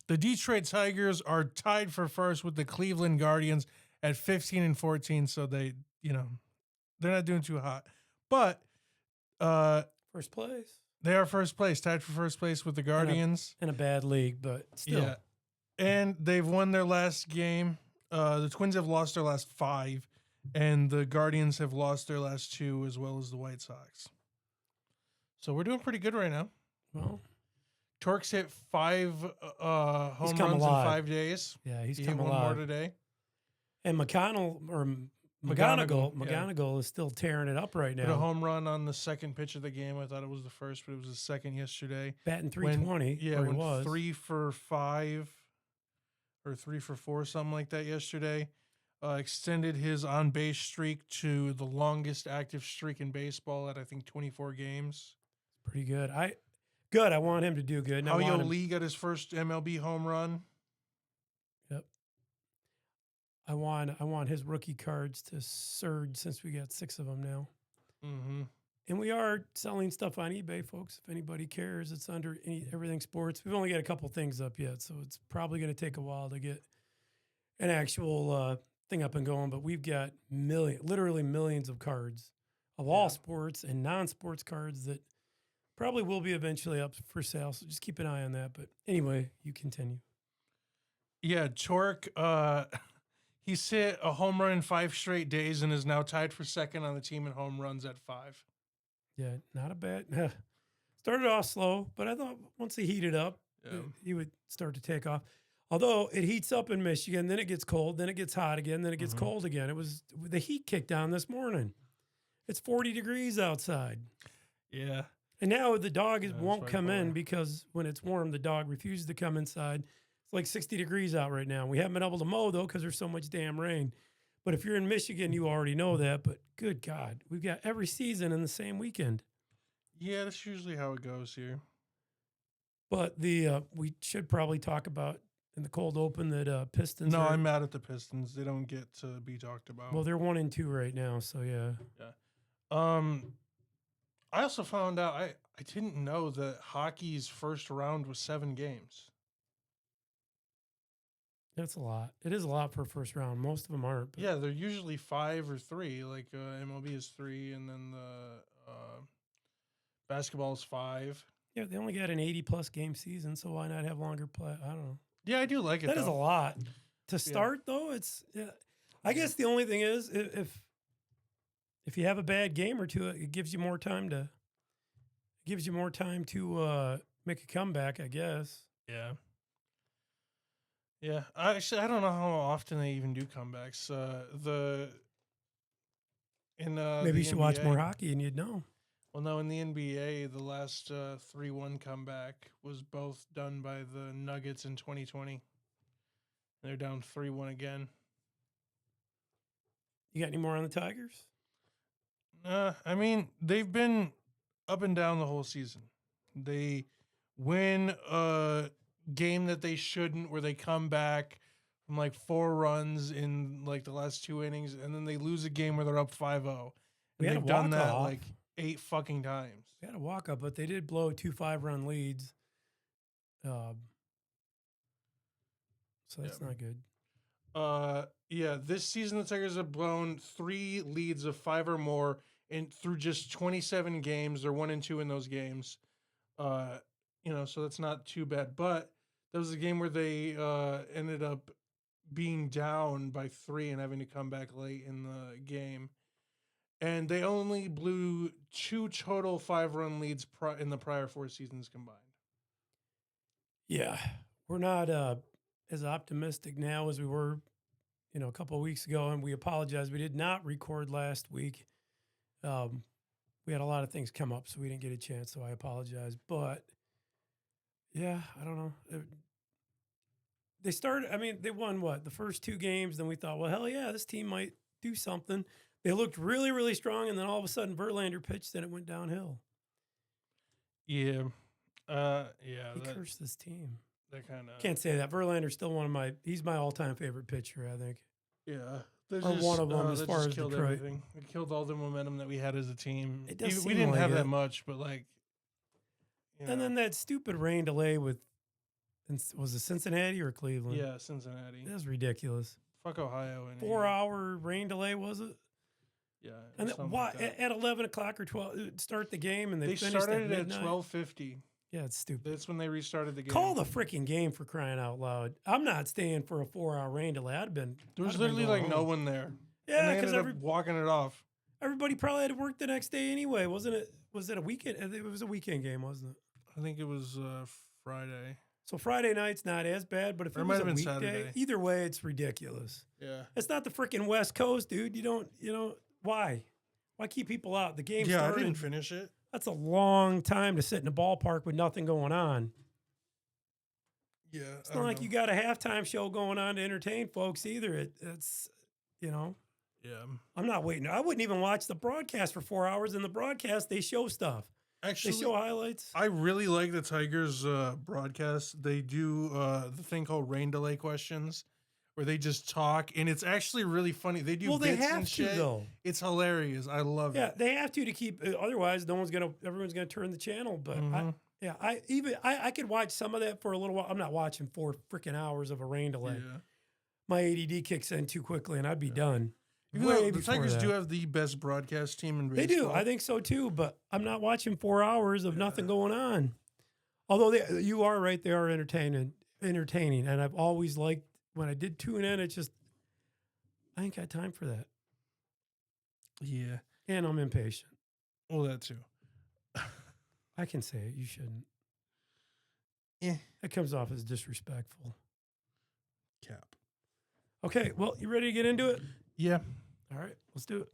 The Detroit Tigers are tied for first with the Cleveland Guardians at 15 and 14. So they're not doing too hot, but First place. They are first place, tied for first place with the Guardians. In a bad league, but still. Yeah. And they've won their last game. The Twins have lost their last 5, and the Guardians have lost their last 2, as well as the White Sox. So we're doing pretty good right now. Well, Torque's hit 5 home runs in 5 days. Yeah, he's hit come one alive. more today. And McGonigal is still tearing it up right now. Hit a home run on the second pitch of the game. I thought it was the first, but it was the second yesterday. Batting 320. Went he was 3 for 5 or 3 for 4, something like that yesterday. Extended his on-base streak to the longest active streak in baseball at, I think, 24 games. Pretty good. I want him to do good. How Lee got his first MLB home run. Yep. I want his rookie cards to surge since we got 6 of them now. Mm-hmm. And we are selling stuff on eBay, folks. If anybody cares, it's under Everything Sports. We've only got a couple things up yet, so it's probably going to take a while to get an actual thing up and going. But we've got literally millions of cards of all sports and non-sports cards that probably will be eventually up for sale. So just keep an eye on that. But anyway, you continue. Yeah, Torque. He's hit a home run in 5 straight days and is now tied for second on the team in home runs at 5. Yeah, not a bad. Started off slow, but I thought once he heated up, he would start to take off. Although it heats up in Michigan, then it gets cold, then it gets hot again, then it gets cold again. It was the heat kicked on this morning. It's 40 degrees outside. Yeah. And now the dog won't come in because when it's warm, the dog refuses to come inside. It's like 60 degrees out right now. We haven't been able to mow, though, because there's so much damn rain. But if you're in Michigan, you already know that. But good God, we've got every season in the same weekend. Yeah, that's usually how it goes here. But we should probably talk about in the cold open that Pistons. No, I'm mad at the Pistons. They don't get to be talked about. Well, they're 1-2 right now, so yeah. Yeah. I also found out I didn't know that hockey's first round was 7 games. That's a lot. It is a lot for a first round. Most of them aren't. But. Yeah, they're usually 5 or 3. Like MLB is 3, and then the basketball is 5. Yeah, they only got an 80-plus game season, so why not have longer play? I don't know. Yeah, I do like it. That is a lot to start, though. It's I guess the only thing is if you have a bad game or two, it gives you more time to make a comeback. I guess. Yeah. Yeah, I don't know how often they even do comebacks. Maybe you should watch more hockey and you'd know. Well, no, in the NBA, the last 3-1 comeback was both done by the Nuggets in 2020. They're down 3-1 again. You got any more on the Tigers? I mean, they've been up and down the whole season. They win a game that they shouldn't, where they come back from like 4 runs in like the last 2 innings, and then they lose a game where they're up 5-0. And they've done that like 8 fucking times. They had a walk up, but they did blow 2 5-run leads. So that's not good. Yeah, this season the Tigers have blown 3 leads of 5 or more through just 27 games. They're 1-2 in those games. So that's not too bad. But there was a game where they ended up being down by 3 and having to come back late in the game. And they only blew 2 total 5-run leads in the prior 4 seasons combined. Yeah, we're not as optimistic now as we were, a couple of weeks ago. And we apologize. We did not record last week. We had a lot of things come up, so we didn't get a chance. So I apologize. But yeah, I don't know. They won the first 2 games. Then we thought, well, hell yeah, this team might do something. They looked really, really strong. And then all of a sudden Verlander pitched and it went downhill. Yeah. He cursed this team. That kind of can't say that. Verlander's still he's my all-time favorite pitcher, I think. Yeah. One of them as far as killed Detroit. Everything. It killed all the momentum that we had as a team. It does we seem didn't like have it. that much, but like. And then that stupid rain delay with And was it Cincinnati or Cleveland? Yeah, Cincinnati. That's ridiculous. Fuck Ohio. 4-hour rain delay, was it? Yeah. And why like that. at 11 o'clock or 12 start the game and they finished started at it midnight? at 12:50. Yeah, it's stupid. That's when they restarted the game. Call the freaking game, for crying out loud. I'm not staying for a 4-hour rain delay. There was literally like no one there. Yeah, because they ended up walking it off. Everybody probably had to work the next day anyway, wasn't it? Was it a weekend? It was a weekend game, wasn't it? I think it was Friday. So Friday night's not as bad, but if it was a weekday, Saturday. Either way, it's ridiculous. Yeah. It's not the freaking West Coast, dude. You don't, why? Why keep people out? The game started. I didn't finish it. That's a long time to sit in a ballpark with nothing going on. Yeah. It's not like you got a halftime show going on to entertain folks either. It's. Yeah. I'm not waiting. I wouldn't even watch the broadcast for 4 hours. In the broadcast, they show stuff. Actually, they show highlights. I really like the Tigers broadcast. They do the thing called rain delay questions, where they just talk, and it's actually really funny. They do bits and shit. Though. It's hilarious. I love it. Yeah, they have to keep. Otherwise, everyone's gonna turn the channel. But I could watch some of that for a little while. I'm not watching 4 freaking hours of a rain delay. Yeah. My ADD kicks in too quickly, and I'd be done. Even though the Tigers do have the best broadcast team in baseball. They do. I think so too. But I'm not watching 4 hours of nothing going on. Although you are right, they are entertaining, and I've always liked when I did tune in. It's just I ain't got time for that. Yeah, and I'm impatient. Well, that too. I can say it. You shouldn't. Yeah, it comes off as disrespectful. Cap. Okay, well, you ready to get into it? Yeah. All right, let's do it.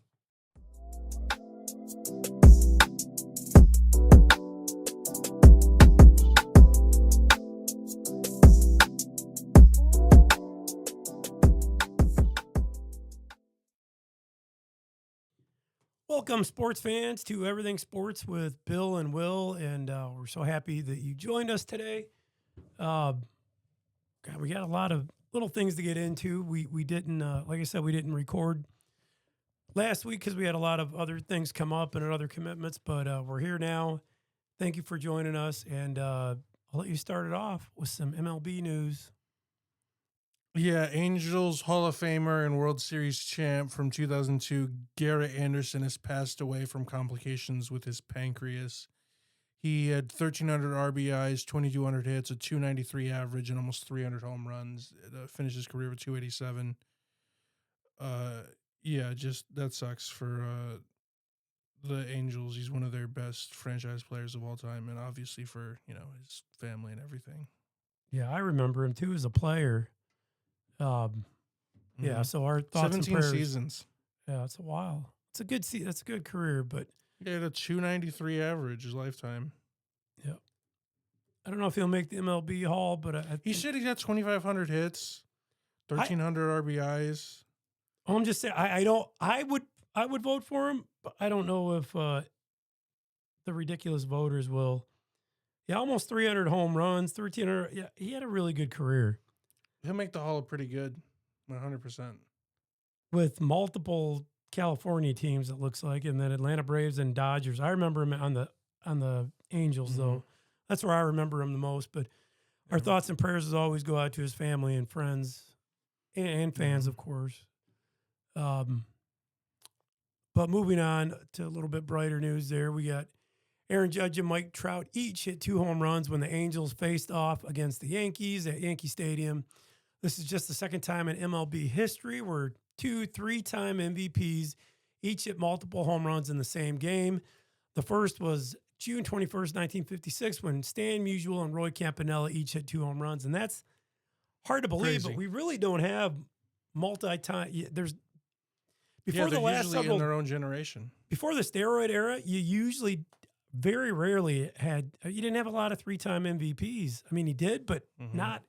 Welcome, sports fans, to Everything Sports with Bill and Will, and we're so happy that you joined us today. God, we got a lot of little things to get into. We didn't, like I said, we didn't record last week because we had a lot of other things come up and other commitments, but we're here now. Thank you for joining us, and I'll let you start it off with some MLB news. Yeah, Angels Hall of Famer and World Series champ from 2002, Garrett Anderson, has passed away from complications with his pancreas. He had 1,300 RBIs, 2,200 hits, a 293 average, and almost 300 home runs. Finished his career with 287. Yeah, just that sucks for the Angels. He's one of their best franchise players of all time, and obviously for his family and everything. Yeah, I remember him too as a player. Yeah, so our thoughts 17 and prayers. seasons. Yeah, it's a while. It's a good that's a good career, but yeah, the 293 average his lifetime. Yeah, I don't know if he'll make the MLB Hall, but he should have got 2,500 hits, 1,300 RBIs. I'm just saying, I would vote for him, but I don't know if the ridiculous voters will. Yeah, almost 300 home runs, 1,300. Yeah, he had a really good career. He'll make the Hall pretty good, 100%. With multiple California teams, it looks like, and then Atlanta Braves and Dodgers. I remember him on the Angels, though. That's where I remember him the most. But our thoughts and prayers as always go out to his family and friends and fans, of course. But moving on to a little bit brighter news there, we got Aaron Judge and Mike Trout each hit 2 home runs when the Angels faced off against the Yankees at Yankee Stadium. This is just the second time in MLB history where 2 3-time MVPs each hit multiple home runs in the same game. The first was June 21st, 1956, when Stan Musial and Roy Campanella each hit 2 home runs. And that's hard to believe, but we really don't have multi-time. There's before the last several, in their own generation. Before the steroid era, you usually very rarely you didn't have a lot of 3-time MVPs. I mean, he did, but not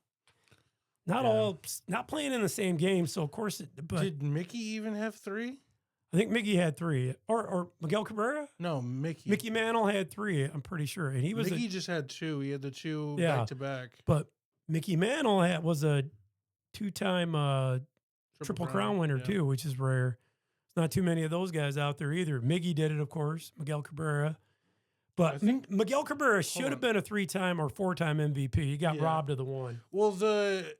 all, not playing in the same game. So of course, but did Mickey even have 3? I think Mickey had 3, or Miguel Cabrera. No, Mickey. Mickey Mantle had 3. I'm pretty sure, and he was. Mickey just had 2. He had the 2 back to back. But Mickey Mantle was a 2-time Triple Crown winner too, which is rare. Not too many of those guys out there either. Miggy did it, of course. Miguel Cabrera. But I think. Miguel Cabrera should have on. been a 3-time or 4-time MVP. He got Yeah. robbed of the one. Well, the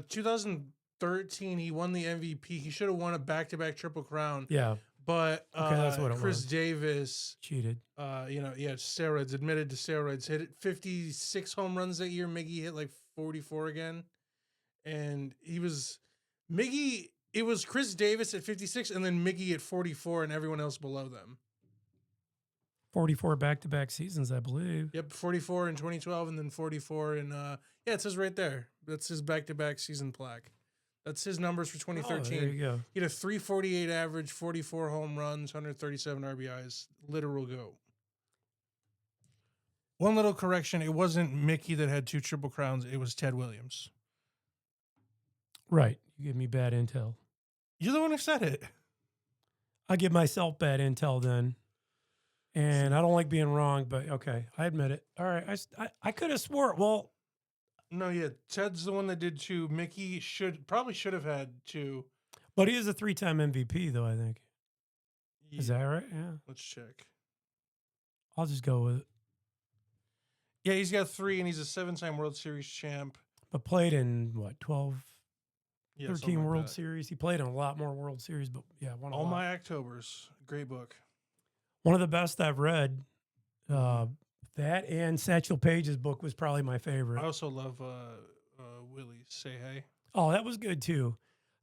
2013 he won the MVP. He should have won a back-to-back Triple Crown. Yeah, But okay, that's what it Chris was. Davis, Cheated. steroids, admitted to steroids, hit 56 home runs that year. Miggy hit like 44 again. And it was Chris Davis at 56 and then Miggy at 44 and everyone else below them. 44 back-to-back seasons, I believe. Yep, 44 in 2012 and then 44 in it says right there. That's his back-to-back season plaque. That's his numbers for 2013. Oh, there you go. He had a 348 average, 44 home runs, 137 RBIs. Literal GOAT. One little correction. It wasn't Mickey that had 2 Triple Crowns. It was Ted Williams. Right. You give me bad intel. You're the one who said it. I give myself bad intel then. And I don't like being wrong, but okay, I admit it. All right, I could have swore. Well, no, yeah, Ted's the one that did 2. Mickey probably should have had 2. but he is a 3-time MVP, though. I think. Yeah. Is that right? Yeah. Let's check. I'll just go with it. Yeah, he's got 3, and he's a 7-time World Series champ. But played in what 12, Yeah, 13 like World that. Series. He played in a lot more World Series, but yeah, won a All lot. My Octobers, great book. One of the best I've read. That and Satchel Paige's book was probably my favorite. I also love Willie's Say Hey. Oh, that was good too.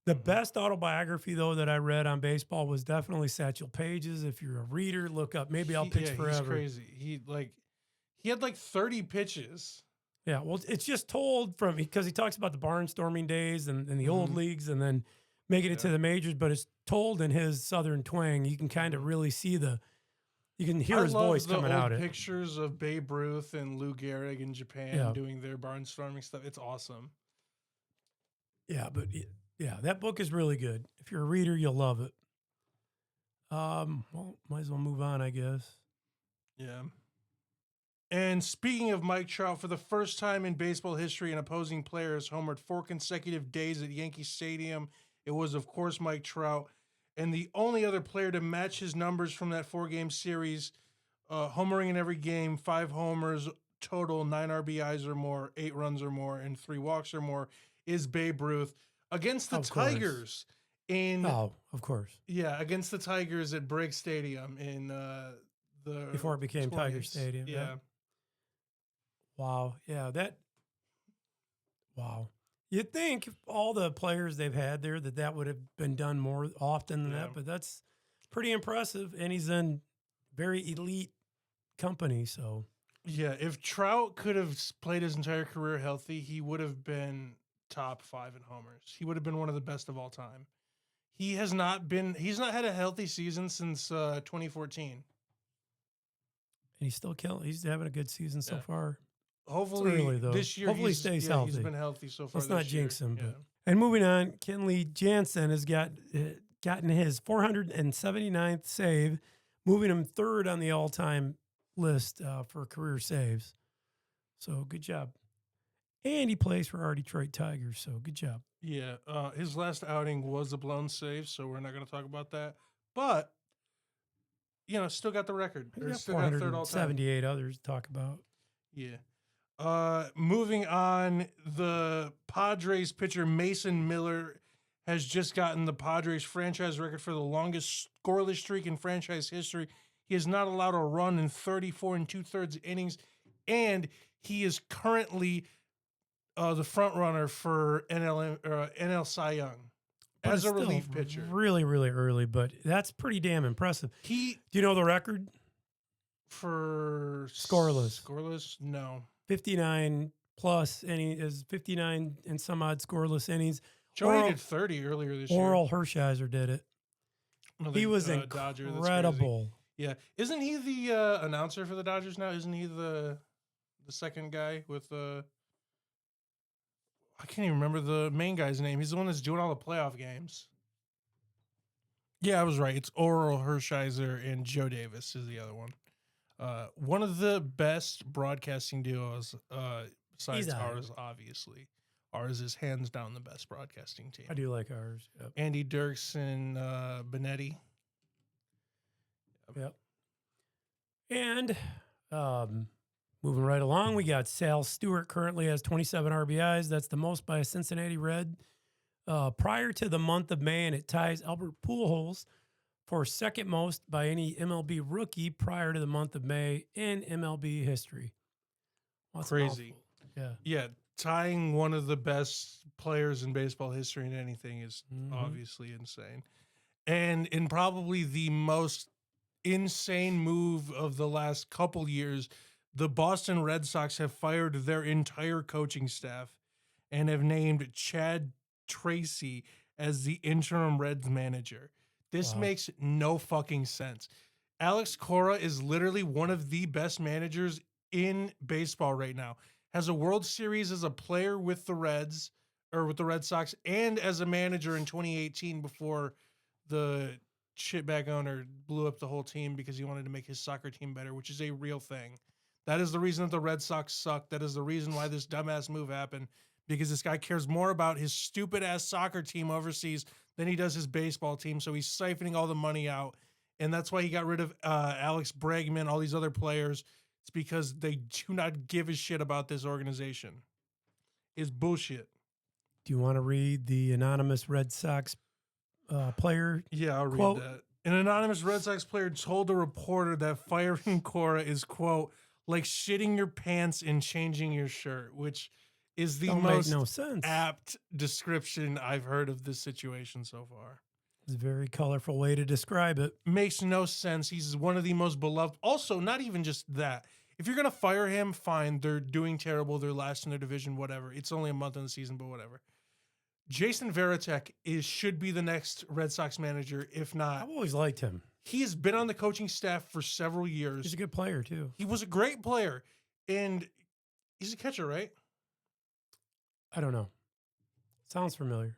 The best autobiography though that I read on baseball was definitely Satchel Paige's. If you're a reader, look up. Maybe I'll pitch forever. He's crazy. He had like 30 pitches. Yeah, well, it's just told from because he talks about the barnstorming days and the old leagues, and then making it to the majors. But it's told in his southern twang. You can kind of really see you can hear his voice coming out. Pictures of Babe Ruth and Lou Gehrig in Japan doing their barnstorming stuff. It's awesome. Yeah, but that book is really good. If you're a reader, you'll love it. Well, might as well move on, I guess. Yeah. And speaking of Mike Trout, for the first time in baseball history, an opposing player has homered 4 consecutive days at Yankee Stadium. It was, of course, Mike Trout. And the only other player to match his numbers from that 4-game series, homering in every game, 5 homers total, 9 RBIs or more, 8 runs or more, and 3 walks or more, is Babe Ruth against the Tigers. Of course. Yeah, against the Tigers at Briggs Stadium in before it became 20s. Tiger Stadium. Yeah. Wow. Yeah. Wow. You'd think all the players they've had there that would have been done more often than that, but that's pretty impressive. And he's in very elite company. So yeah, if Trout could have played his entire career healthy, he would have been top 5 in homers. He would have been one of the best of all time. He's not had a healthy season since 2014. And he's still killing. He's having a good season so far. Hopefully, early, though. this year Hopefully he stays healthy. He's been healthy so far. Let's not jinx him. Yeah. But. And moving on, Kenley Jansen has gotten his 479th save, moving him 3rd on the all-time list for career saves. So good job. And he plays for our Detroit Tigers, so good job. Yeah, his last outing was a blown save, so we're not going to talk about that. But, still got the record. There's still got 3rd all time. 78 others to talk about. Yeah. Moving on, the Padres pitcher Mason Miller has just gotten the Padres franchise record for the longest scoreless streak in franchise history. He is not allowed a run in 34 2/3 innings, and he is currently the front runner for NL Cy Young as a relief pitcher. Really, really early, but that's pretty damn impressive. Do you know the record for scoreless? Scoreless, no. 59 plus is 59 and some odd scoreless innings. Joey did 30 earlier this year. Oral Hershiser did it. He was incredible. Yeah, isn't he the announcer for the Dodgers now? Isn't he the second guy with the? I can't even remember the main guy's name. He's the one that's doing all the playoff games. Yeah, I was right. It's Oral Hershiser and Joe Davis is the other one. One of the best broadcasting duos besides ours, obviously. Ours is hands down the best broadcasting team. I do like ours. Yep. Andy Dirks and Benetti. Yep. And moving right along, we got Sal Stewart currently has 27 RBIs. That's the most by a Cincinnati Red. Prior to the month of May, and it ties Albert Pujols for second most by any MLB rookie prior to the month of May in MLB history. Well, that's a Crazy. mouthful. Yeah. Yeah, tying one of the best players in baseball history in anything is obviously insane. And in probably the most insane move of the last couple years, the Boston Red Sox have fired their entire coaching staff and have named Chad Tracy as the interim Reds manager. This Wow. makes no fucking sense. Alex Cora is literally one of the best managers in baseball right now. Has a World Series as a player with the Reds or with the Red Sox and as a manager in 2018 before the shitbag owner blew up the whole team because he wanted to make his soccer team better, which is a real thing. That is the reason that the Red Sox suck. That is the reason why this dumbass move happened, because this guy cares more about his stupid ass soccer team overseas than he does his baseball team. So he's siphoning all the money out. And that's why he got rid of Alex Bregman, all these other players. It's because they do not give a shit about this organization. It's bullshit. Do you want to read the anonymous Red Sox player? Yeah, I'll quote? read that. An anonymous Red Sox player told a reporter that firing Cora is, quote, like shitting your pants and changing your shirt, which is the Don't make most no sense. apt description I've heard of this situation so far. It's a very colorful way to describe it. Makes no sense. He's one of the most beloved. Also, not even just that. If you're going to fire him, fine. They're doing terrible. They're last in their division, whatever. It's only a month in the season, but whatever. Jason Varitek should be the next Red Sox manager, if not. I've always liked him. He has been on the coaching staff for several years. He's a good player, too. He was a great player. And he's a catcher, right? I don't know. Sounds familiar.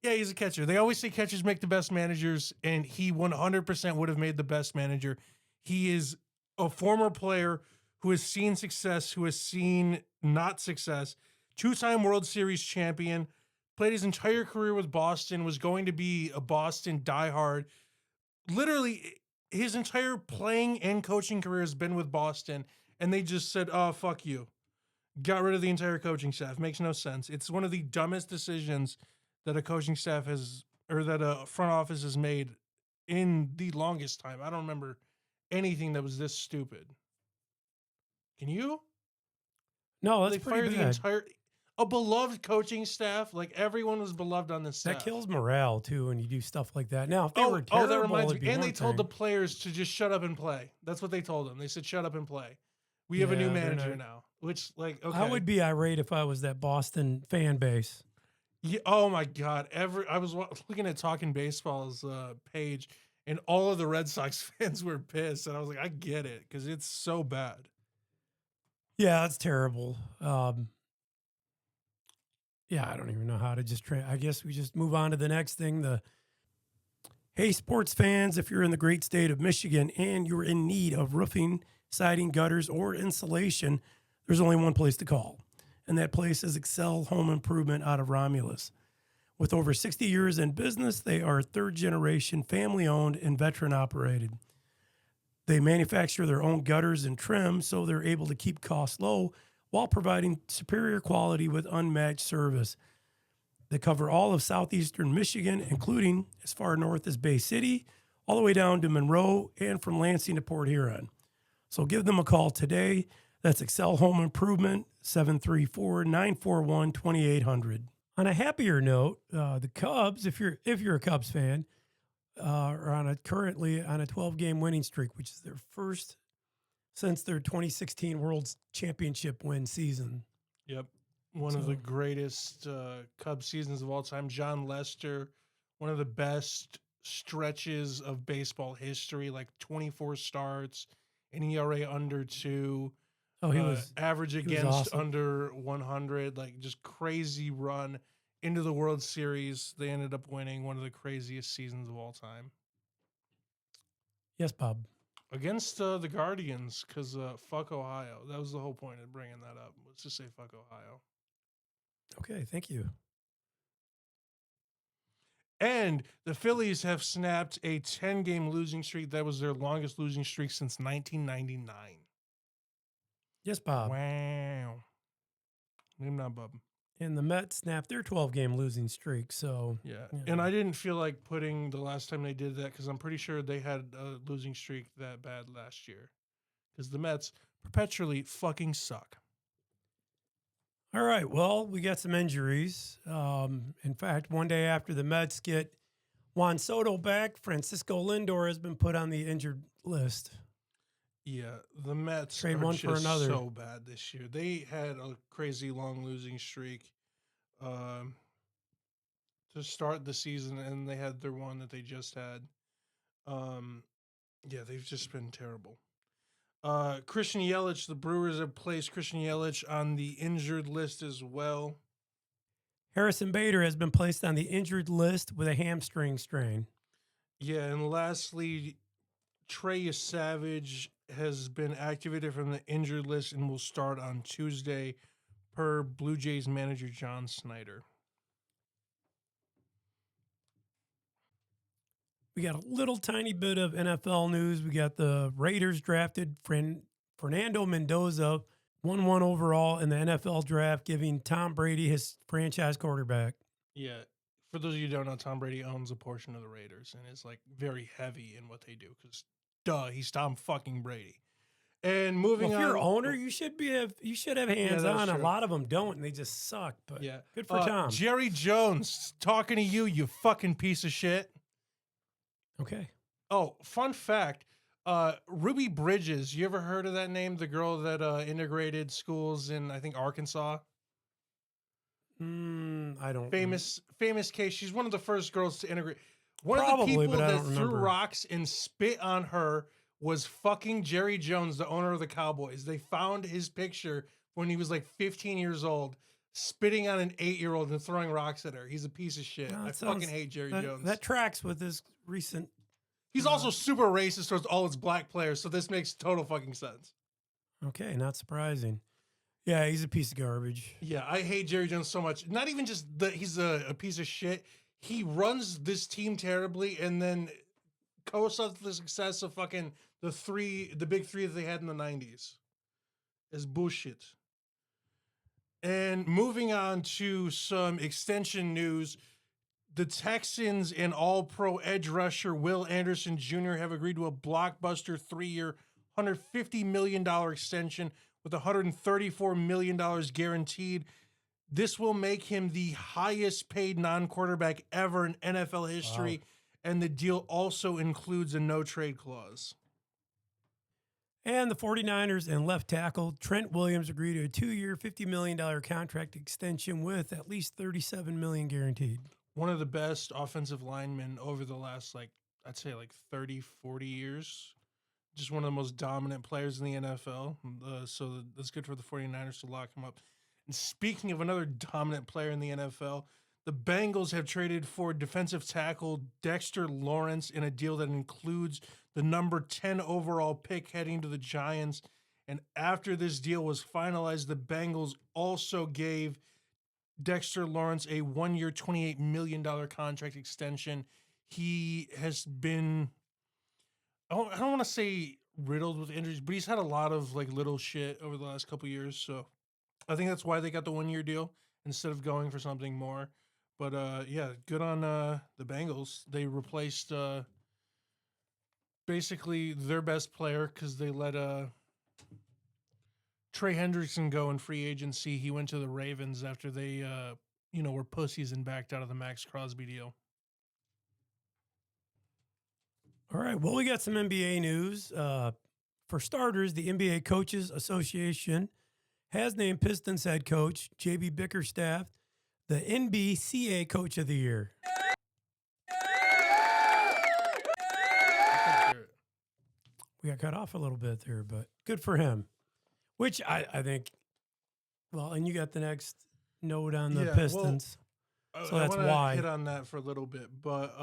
Yeah, he's a catcher. They always say catchers make the best managers, and he 100% would have made the best manager. He is a former player who has seen success, who has seen not success, two-time World Series champion, played his entire career with Boston, was going to be a Boston diehard. Literally, his entire playing and coaching career has been with Boston, and they just said, oh, fuck you. Got rid of the entire coaching staff. Makes no sense. It's one of the dumbest decisions that a coaching staff has, or that a front office has made in the longest time. I don't remember anything that was this stupid. Can you? No, that's They pretty fired the bad. entire, a beloved coaching staff. Like everyone was beloved on this staff. That kills morale, too, when you do stuff like that. Now, if they were Oh, terrible, that reminds it'd me. be And one they told the thing. players to just shut up and play. That's what they told them. They said, shut up and play. We have a new Yeah, they're manager not- now. Which, like, okay. I would be irate if I was that Boston fan base. Yeah, oh my God! I was looking at Talking Baseball's page, and all of the Red Sox fans were pissed, and I was like, I get it because it's so bad. Yeah, that's terrible. Yeah, I don't even know how to just I guess we just move on to the next thing. Hey, sports fans, if you're in the great state of Michigan and you're in need of roofing, siding, gutters, or insulation, there's only one place to call. And that place is Excel Home Improvement out of Romulus. With over 60 years in business, they are third generation, family owned, and veteran operated. They manufacture their own gutters and trim, so they're able to keep costs low while providing superior quality with unmatched service. They cover all of southeastern Michigan, including as far north as Bay City, all the way down to Monroe, and from Lansing to Port Huron. So give them a call today. That's Excel Home Improvement, 734-941-2800. On a happier note, the Cubs, if you're a Cubs fan, are currently on a 12-game winning streak, which is their first since their 2016 World Championship win season. Yep, one of the greatest Cubs seasons of all time. John Lester, one of the best stretches of baseball history, like 24 starts, an ERA under 2. Oh, he was average was against awesome. under 100, like just crazy run into the World Series. They ended up winning one of the craziest seasons of all time Yes, Bob. against the Guardians, because fuck Ohio. That was the whole point of bringing that up. Let's just say fuck Ohio. Okay, thank you. And the Phillies have snapped a 10-game losing streak. That was their longest losing streak since 1999. Yes, Bob. Wow. Name not Bob. And the Mets snapped their 12-game losing streak. So, Yeah. you And know. I didn't feel like putting the last time they did that because I'm pretty sure they had a losing streak that bad last year. Because the Mets perpetually fucking suck. All right. Well, we got some injuries. In fact, one day after the Mets get Juan Soto back, Francisco Lindor has been put on the injured list. Yeah, the Mets Trade are one just for another. so bad this year. They had a crazy long losing streak to start the season, and they had their one that they just had. Yeah, they've just been terrible. Christian Yelich, the Brewers have placed Christian Yelich on the injured list as well. Harrison Bader has been placed on the injured list with a hamstring strain. Yeah, and lastly, Trey Savage has been activated from the injured list and will start on Tuesday, per Blue Jays manager John Snyder. We got a little tiny bit of NFL news. We got the Raiders drafted Fernando Mendoza, 1-1 overall in the NFL draft, giving Tom Brady his franchise quarterback. Yeah. For those of you who don't know, Tom Brady owns a portion of the Raiders and is like very heavy in what they do because, he's Tom fucking Brady. And moving Well, if on, you're an owner, you should have hands that's on. A true. lot of them don't, and they just suck. But yeah, good for Tom. Jerry Jones, talking to you, you fucking piece of shit. Okay. Oh, fun fact. Ruby Bridges, you ever heard of that name? The girl that integrated schools in, I think, Arkansas? I don't. Famous case. She's one of the first girls to integrate. One Probably, of the people but I that don't threw remember. rocks and spit on her was fucking Jerry Jones, the owner of the Cowboys. They found his picture when he was like 15 years old, spitting on an 8-year-old and throwing rocks at her. He's a piece of shit. Well, I that sounds- fucking hate Jerry Jones. That tracks with this recent. He's also super racist towards all his black players, so this makes total fucking sense. Okay, not surprising. Yeah, he's a piece of garbage. Yeah, I hate Jerry Jones so much. Not even just that he's a piece of shit. He runs this team terribly and then coasts up the success of fucking the big three that they had in the 90s. Is bullshit. And moving on to some extension news, the Texans and all-pro edge rusher Will Anderson Jr. have agreed to a blockbuster 3-year, $150 million extension with $134 million guaranteed. This will make him the highest paid non-quarterback ever in NFL history, and the deal also includes a no-trade clause. And the 49ers and left tackle Trent Williams agreed to a 2-year, $50 million contract extension with at least $37 million guaranteed. One of the best offensive linemen over the last, I'd say 30, 40 years. Just one of the most dominant players in the NFL. So that's good for the 49ers to lock him up. And speaking of another dominant player in the NFL, the Bengals have traded for defensive tackle Dexter Lawrence in a deal that includes the number 10 overall pick heading to the Giants. And after this deal was finalized, the Bengals also gave Dexter Lawrence a 1-year, $28 million contract extension. He has been, I don't want to say riddled with injuries, but he's had a lot of little shit over the last couple of years. So I think that's why they got the 1-year deal instead of going for something more. But yeah, good on the Bengals. They replaced basically their best player because they let Trey Hendrickson go in free agency. He went to the Ravens after they were pussies and backed out of the Max Crosby deal. All right. Well, we got some NBA news. For starters, the NBA Coaches Association has named Pistons head coach JB Bickerstaff the NBCA Coach of the Year. We got cut off a little bit there, but good for him. Which I think, well, and you got the next note on the Pistons. Well, so that's I why. hit on that for a little bit, but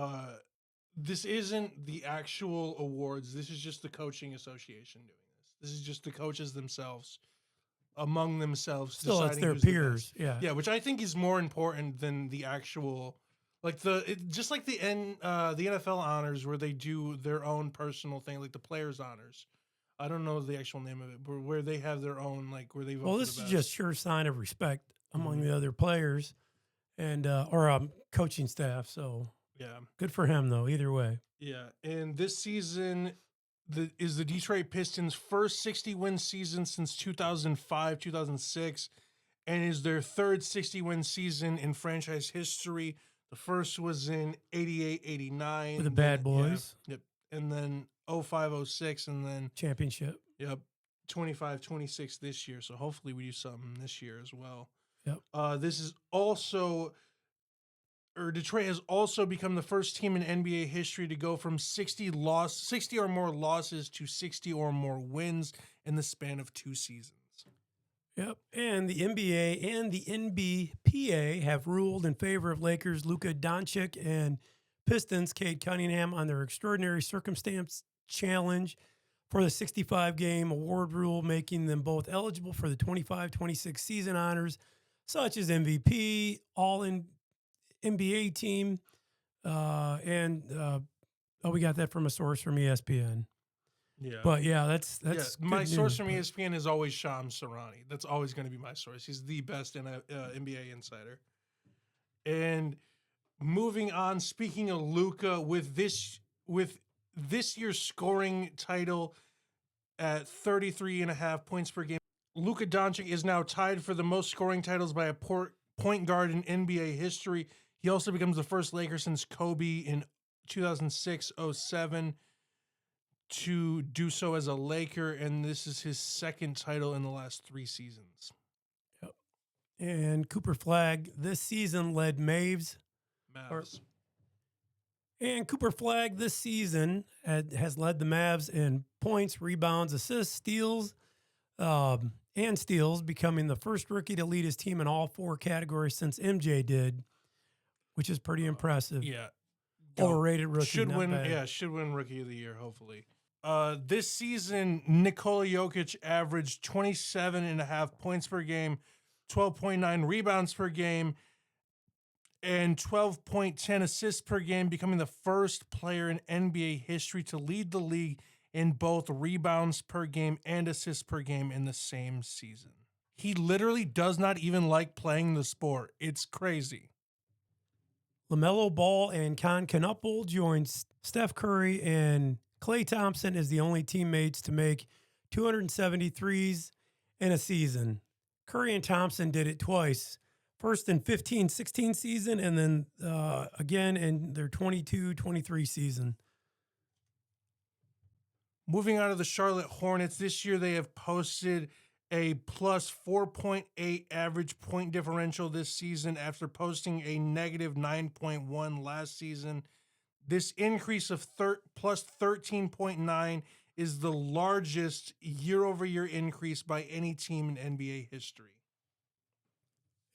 this isn't the actual awards. This is just the coaching association doing this. This is just the coaches themselves, among themselves. Still, it's deciding their who's the peers. best. Yeah. Yeah, which I think is more important than the actual, Like just like the NFL honors where they do their own personal thing, like the players honors. I don't know the actual name of it, but where they have their own, like where they vote Well, for the this is best. just sure sign of respect among Mhm. the other players and or coaching staff. So Yeah, good for him, though. Either way. yeah. And this season is the Detroit Pistons' first 60-win season since 2005, 2006, and is their third 60-win season in franchise history. The first was in 88, 89. With the and then, Bad Boys. Yeah, yep. And then 05, 06, and then, Championship. yep, 25, 26 this year. So hopefully we do something this year as well. Yep. This is also, or Detroit has also become the first team in NBA history to go from 60 or more losses to 60 or more wins in the span of 2 seasons. Yep. And the NBA and the NBPA have ruled in favor of Lakers Luka Doncic and Pistons Cade Cunningham on their extraordinary circumstance challenge for the 65-game award rule, making them both eligible for the 25-26 season honors, such as MVP, all in NBA team, we got that from a source from ESPN. Yeah. But yeah, that's my good source news, from but- ESPN is always Shams Sarani. That's always going to be my source. He's the best NBA insider. And moving on, speaking of Luka, with this year's scoring title at 33.5 points per game, Luka Doncic is now tied for the most scoring titles by a point guard in NBA history. He also becomes the first Laker since Kobe in 2006-07 to do so as a Laker, and this is his second title in the last 3 seasons. Yep. And Cooper Flagg this season led Mavs. Mavs. And Cooper Flagg this season has led the Mavs in points, rebounds, assists, steals, and steals, becoming the first rookie to lead his team in all 4 categories since MJ did, which is pretty impressive. Yeah. Overrated rookie. Should not win. bad. Yeah, should win Rookie of the Year. Hopefully. This season, Nikola Jokic averaged 27.5 points per game, 12.9 rebounds per game, and 12.10 assists per game, becoming the first player in NBA history to lead the league in both rebounds per game and assists per game in the same season. He literally does not even like playing the sport. It's crazy. LaMelo Ball and Con Knuppel joined Steph Curry and Klay Thompson as the only teammates to make 273s in a season. Curry and Thompson did it twice. First in 15-16 season, and then again in their 22-23 season. Moving on to the Charlotte Hornets, this year they have posted a plus 4.8 average point differential this season after posting a negative 9.1 last season. This increase of plus 13.9 is the largest year-over-year increase by any team in NBA history.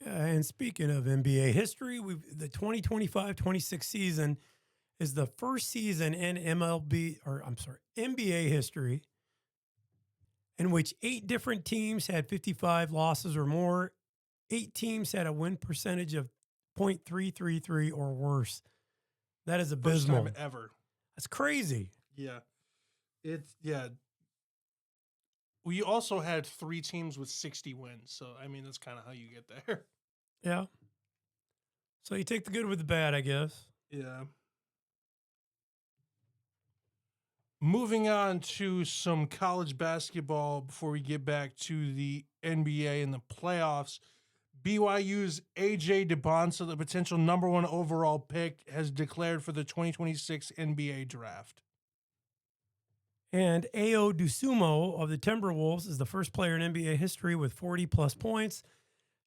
And speaking of NBA history, the 2025-26 season is the first season in NBA history in which 8 different teams had 55 losses or more. 8 teams had a win percentage of .333 or worse. That is abysmal. First time ever. That's crazy. Yeah. We also had 3 teams with 60 wins. So, I mean, that's kind of how you get there. Yeah. So you take the good with the bad, I guess. Yeah. Moving on to some college basketball before we get back to the NBA and the playoffs. BYU's AJ DeBonsa, the potential number 1 overall pick, has declared for the 2026 NBA draft. And Ayo Dosunmu of the Timberwolves is the first player in NBA history with 40-plus points,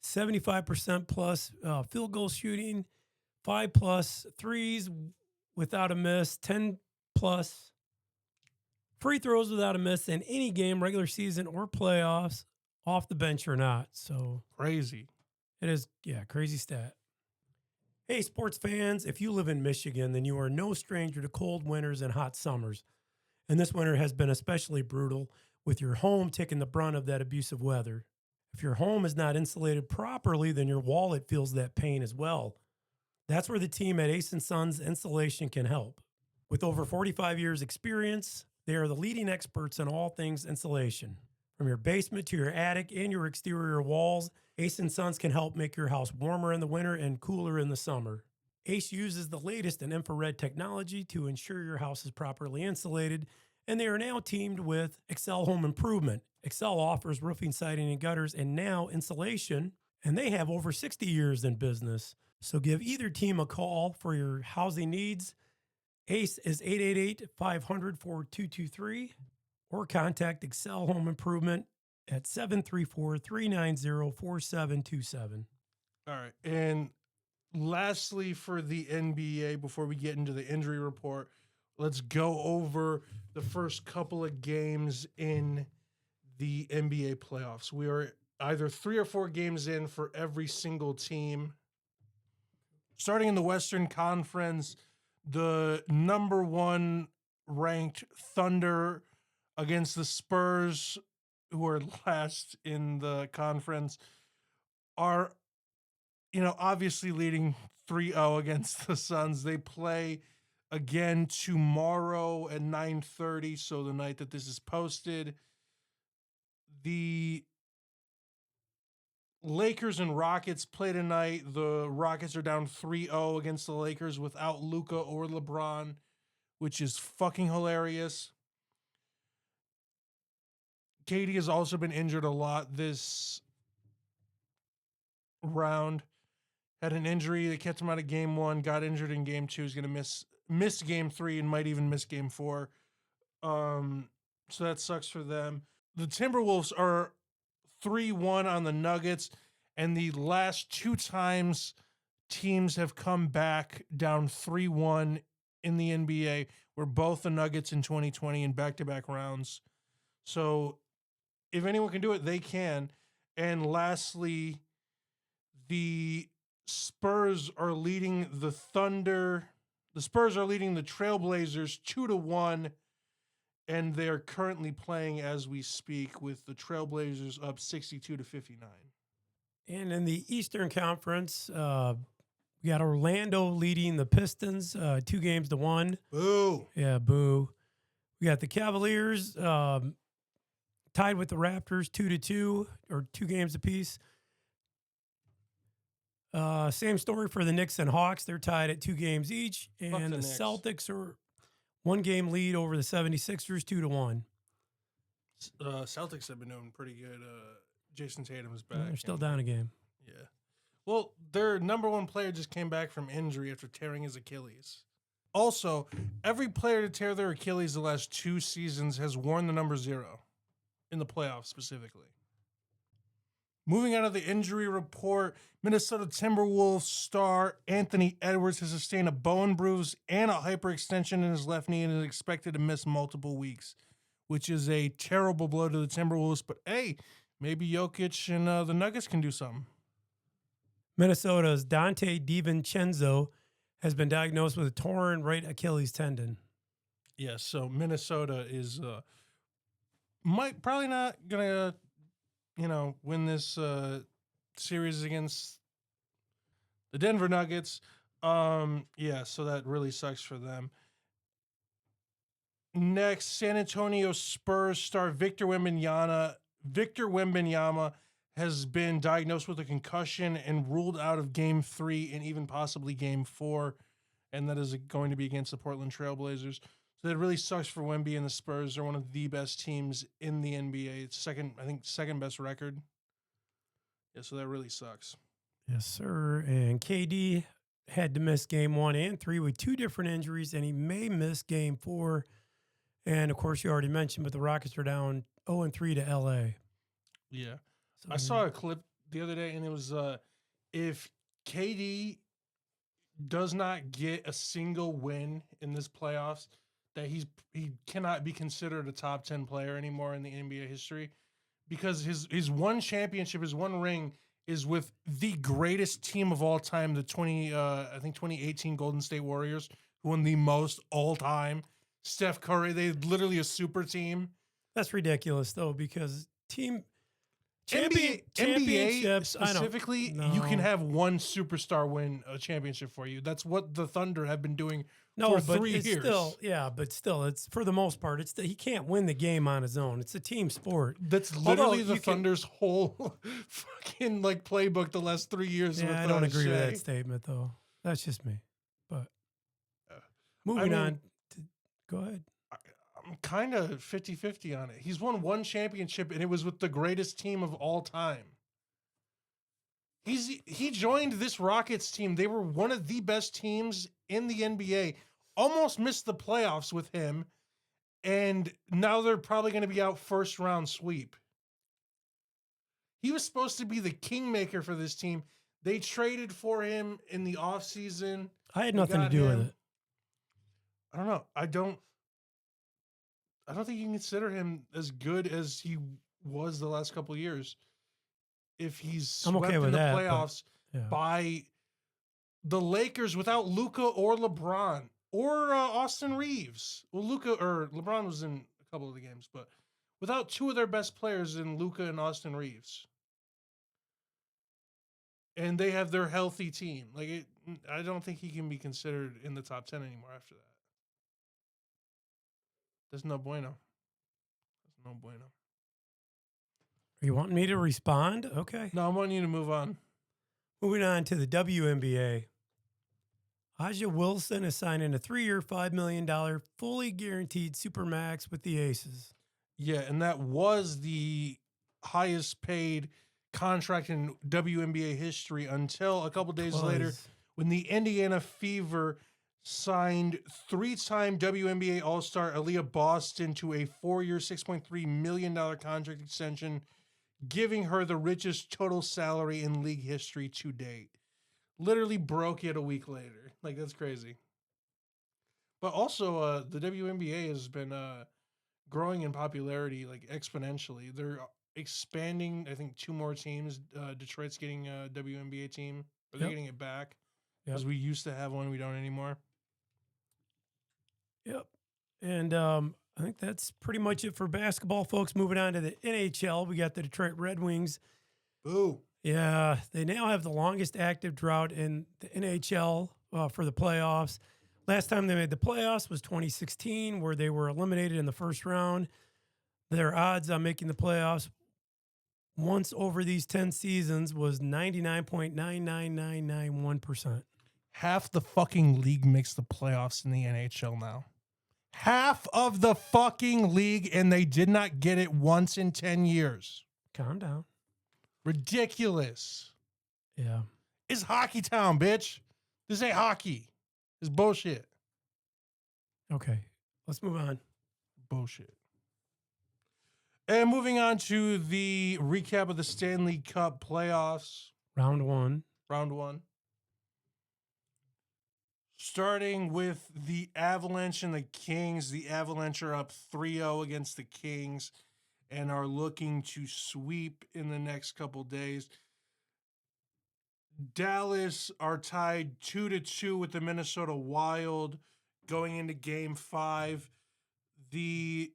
75% plus field goal shooting, 5+ threes without a miss, 10+ free throws without a miss in any game, regular season or playoffs, off the bench or not. So crazy. It is, crazy stat. Hey, sports fans, if you live in Michigan, then you are no stranger to cold winters and hot summers. And this winter has been especially brutal, with your home taking the brunt of that abusive weather. If your home is not insulated properly, then your wallet feels that pain as well. That's where the team at Ace and Sons Insulation can help. With over 45 years experience, they are the leading experts in all things insulation. From your basement to your attic and your exterior walls, Ace and Sons can help make your house warmer in the winter and cooler in the summer. Ace uses the latest in infrared technology to ensure your house is properly insulated, and they are now teamed with Excel Home Improvement. Excel offers roofing, siding, and gutters, and now insulation, and they have over 60 years in business. So give either team a call for your housing needs. Ace is 888-500-4223, or contact Excel Home Improvement at 734-390-4727. All right. And lastly, for the NBA, before we get into the injury report, let's go over the first couple of games in the NBA playoffs. We are either 3 or 4 games in for every single team. Starting in the Western Conference, the number 1 ranked Thunder against the Spurs, who are last in the conference, are, obviously leading 3-0 against the Suns. They play again tomorrow at 9:30, so the night that this is posted. The Lakers and Rockets play tonight. The Rockets are down 3-0 against the Lakers without Luka or LeBron, which is fucking hilarious. KD has also been injured a lot this round. Had an injury that kept him out of game 1, got injured in game 2. He's going to miss game 3 and might even miss game 4. So that sucks for them. The Timberwolves are 3-1 on the Nuggets, and the last 2 times teams have come back down 3-1 in the NBA were both the Nuggets in 2020 in back-to-back rounds. So if anyone can do it, they can. And lastly, the Spurs are leading the Thunder. The Spurs are leading the Trailblazers 2-1. And they're currently playing as we speak, with the Trailblazers up 62-59. And in the Eastern Conference, we got Orlando leading the Pistons 2-1. Boo. Yeah, boo. We got the Cavaliers tied with the Raptors 2-2, or 2 games apiece. Same story for the Knicks and Hawks. They're tied at 2 games each. And the Knicks. Celtics are 1-game lead over the 76ers 2-1. Celtics have been doing pretty good. Jason Tatum's back. They're still down a game. Yeah. Well, their number 1 player just came back from injury after tearing his Achilles. Also, every player to tear their Achilles the last 2 seasons has worn the number 0 in the playoffs specifically. Moving out of the injury report, Minnesota Timberwolves star Anthony Edwards has sustained a bone bruise and a hyperextension in his left knee and is expected to miss multiple weeks, which is a terrible blow to the Timberwolves. But hey, maybe Jokic and the Nuggets can do something. Minnesota's Dante DiVincenzo has been diagnosed with a torn right Achilles tendon. Yes, so Minnesota is probably not gonna win this series against the Denver Nuggets. Yeah, so that really sucks for them. Next, San Antonio Spurs star Victor Wembanyama has been diagnosed with a concussion and ruled out of Game 3 and even possibly Game 4, and that is going to be against the Portland Trailblazers. So that really sucks for Wemby and the Spurs. They're one of the best teams in the NBA. It's second best record. Yeah, so that really sucks. Yes, sir. And KD had to miss Game 1 and 3 with 2 different injuries, and he may miss Game 4. And, of course, you already mentioned, but the Rockets are down 0-3 to L.A. Yeah. So, I saw a clip the other day, and it was if KD does not get a single win in this playoffs, that he cannot be considered a top 10 player anymore in the NBA history, because his one championship, his one ring is with the greatest team of all time, the 2018 Golden State Warriors, who won the most all time. Steph Curry, they literally a super team. That's ridiculous, though, because Team NBA championships. I don't specifically, know. you can have one superstar win a championship for you. That's what the Thunder have been doing No, for but 3 it's years. still, yeah, but still, it's for the most part, he can't win the game on his own. It's a team sport. That's Although literally the you can- Thunder's whole fucking like playbook the last 3 years. Yeah, with, I don't agree with Shea. that statement though. That's just me. But Uh, moving mean- on, go ahead. I'm kind of 50-50 on it. He's won one championship, and it was with the greatest team of all time. He joined this Rockets team. They were one of the best teams in the NBA. Almost missed the playoffs with him, and now they're probably going to be out first round sweep. He was supposed to be the kingmaker for this team. They traded for him in the offseason. I had nothing to do with it. I don't know. I don't think you can consider him as good as he was the last couple of years. If he's I'm swept okay with in the that, playoffs Yeah. by the Lakers without Luka or LeBron or Austin Reeves. Well, Luka or LeBron was in a couple of the games, but without two of their best players in Luka and Austin Reeves. And they have their healthy team. I don't think he can be considered in the top 10 anymore after that. There's no bueno. There's no bueno. Are you wanting me to respond? Okay. No, I want you to move on. Moving on to the WNBA. Aja Wilson is signing a 3-year, $5 million fully guaranteed Supermax with the Aces. Yeah, and that was the highest paid contract in WNBA history until a couple days later when the Indiana Fever signed 3-time WNBA All-Star Aaliyah Boston to a 4-year, $6.3 million contract extension, giving her the richest total salary in league history to date. Literally broke it a week later. That's crazy. But also, the WNBA has been growing in popularity exponentially. They're expanding. I think 2 more teams. Detroit's getting a WNBA team. Or they're getting it back. Because we used to have one. We don't anymore. Yep. And I think that's pretty much it for basketball, folks. Moving on to the NHL, we got the Detroit Red Wings. Boo. Yeah, they now have the longest active drought in the NHL for the playoffs. Last time they made the playoffs was 2016, where they were eliminated in the first round. Their odds on making the playoffs once over these 10 seasons was 99.99991%. Half the fucking league makes the playoffs in the NHL now. Half of the fucking league, and they did not get it once in 10 years. Calm down. Ridiculous. Yeah. It's hockey town, bitch. This ain't hockey. It's bullshit. Okay, let's move on. Bullshit. And moving on to the recap of the Stanley Cup playoffs. Round 1. Round 1. Starting with the Avalanche and the Kings. The Avalanche are up 3-0 against the Kings and are looking to sweep in the next couple days. Dallas are tied 2-2 with the Minnesota Wild going into Game 5. The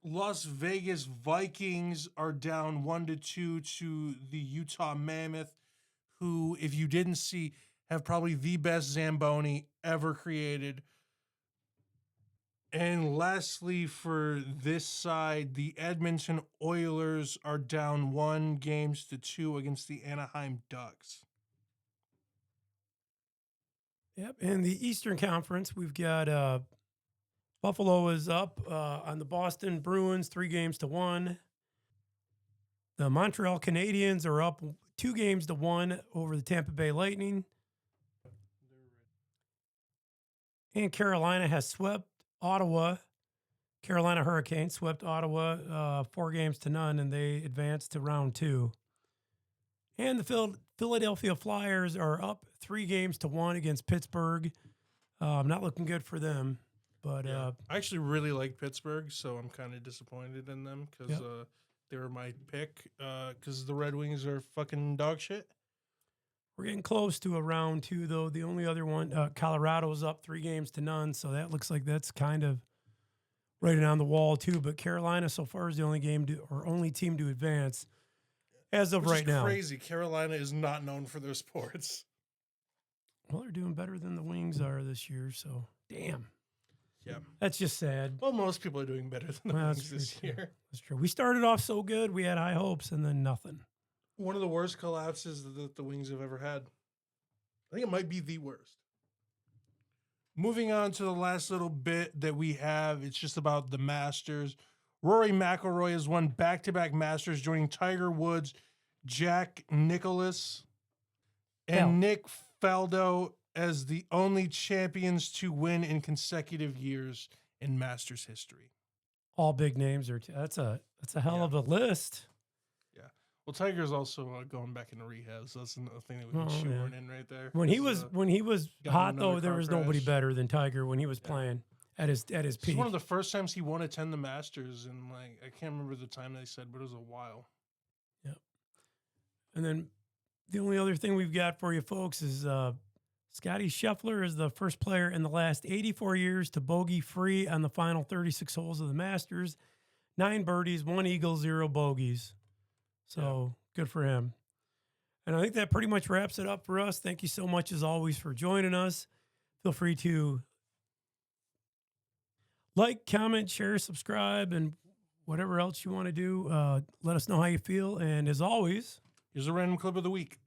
Las Vegas Vikings are down 1-2 to the Utah Mammoth, who, if you didn't see, have probably the best Zamboni ever created. And lastly, for this side, the Edmonton Oilers are down 1-2 against the Anaheim Ducks. Yep. In the Eastern Conference, we've got Buffalo is up on the Boston Bruins 3-1. The Montreal Canadiens are up 2-1 over the Tampa Bay Lightning. And Carolina has swept Ottawa. Carolina Hurricanes swept Ottawa 4-0, and they advanced to round 2. And the Philadelphia Flyers are up 3-1 against Pittsburgh. Not looking good for them. But I actually really like Pittsburgh, so I'm kind of disappointed in them because they were my pick because the Red Wings are fucking dog shit. We're getting close to a round 2, though. The only other one, Colorado's up 3-0, so that looks like that's kind of writing on the wall too. But Carolina so far is the only only team to advance as of Which right is now. crazy. Carolina is not known for their sports. Well, they're doing better than the Wings are this year. So damn. Yeah. That's just sad. Well, most people are doing better than the Well, Wings that's this true, too. year. That's true. We started off so good. We had high hopes and then nothing. One of the worst collapses that the Wings have ever had. I think it might be the worst. Moving on to the last little bit that we have, it's just about the Masters. Rory McIlroy has won back-to-back Masters, joining Tiger Woods, Jack Nicklaus, and Nick Faldo as the only champions to win in consecutive years in Masters history. All big names are. That's a hell of a list. Yeah. Well, Tiger's also going back into rehab, so that's another thing that we can shoehorn in right there. When he was hot though, there was nobody crash. better than Tiger when he was playing at his peak. It's one of the first times he won attend the Masters, and like I can't remember the time they said, but it was a while. Yep. And then the only other thing we've got for you folks is Scotty Scheffler is the first player in the last 84 years to bogey free on the final 36 holes of the Masters. 9 birdies, 1 eagle, 0 bogeys. So good for him. And I think that pretty much wraps it up for us. Thank you so much, as always, for joining us. Feel free to like, comment, share, subscribe, and whatever else you want to do. Let us know how you feel. And as always, here's a random clip of the week.